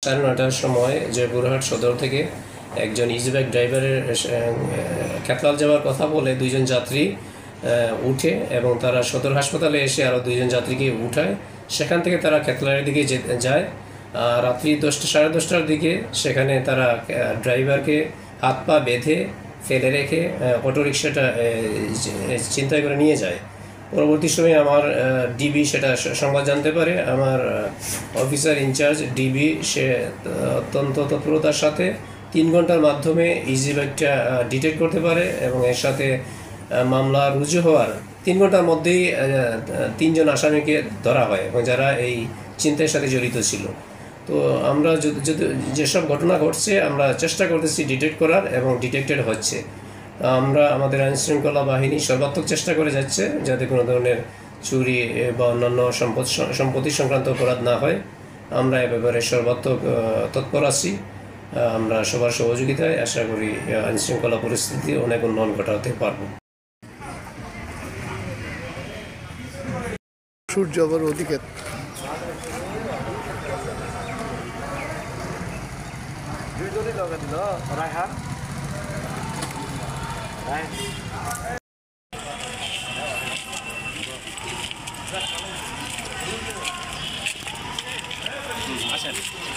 9:30টার সময় জয়পুরহাট সদর থেকে একজন ইজিবাইক ড্রাইভারের ক্যাথলাল যাওয়ার কথা বলে দুইজন যাত্রী উঠে এবং তারা সদর হাসপাতালে এসে আরও দুইজন যাত্রীকে উঠায়। সেখান থেকে তারা ক্যাথলারের দিকে যায়। রাত্রি 10:30টার দিকে সেখানে তারা ড্রাইভারকে হাত পা বেঁধে ফেলে রেখে অটোরিকশাটা ছিনতাই করে নিয়ে যায়। পরবর্তী সময়ে আমার ডিবি সেটা সংবাদ জানতে পারে। আমার অফিসার ইনচার্জ ডিবি সে অত্যন্ত তৎপরতার সাথে 3 ঘন্টার মাধ্যমে ইজিবাইকটা ডিটেক্ট করতে পারে এবং এর সাথে মামলা রুজু হওয়ার 3 ঘন্টার মধ্যেই 3 জন আসামিকে ধরা হয় এবং যারা এই ছিনতাইয়ের সাথে জড়িত ছিল। তো আমরা যেসব ঘটনা ঘটছে আমরা চেষ্টা করতেছি ডিটেক্ট করার এবং ডিটেক্টেড হচ্ছে। আমরা আমাদের আইনশৃঙ্খলা বাহিনী সর্বাত্মক চেষ্টা করে যাচ্ছে যাতে কোনো ধরনের চুরি বা অন্যান্য সম্পত্তি সংক্রান্ত অপরাধ না হয়। আমরা এ ব্যাপারে সর্বাত্মক তৎপর আছি। আমরা সবার সহযোগিতায় আশা করি আইনশৃঙ্খলা পরিস্থিতি অনেক উন্নয়ন ঘটাতে পারব। সূর্য আবার ওদিকে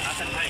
আসেন ভাই।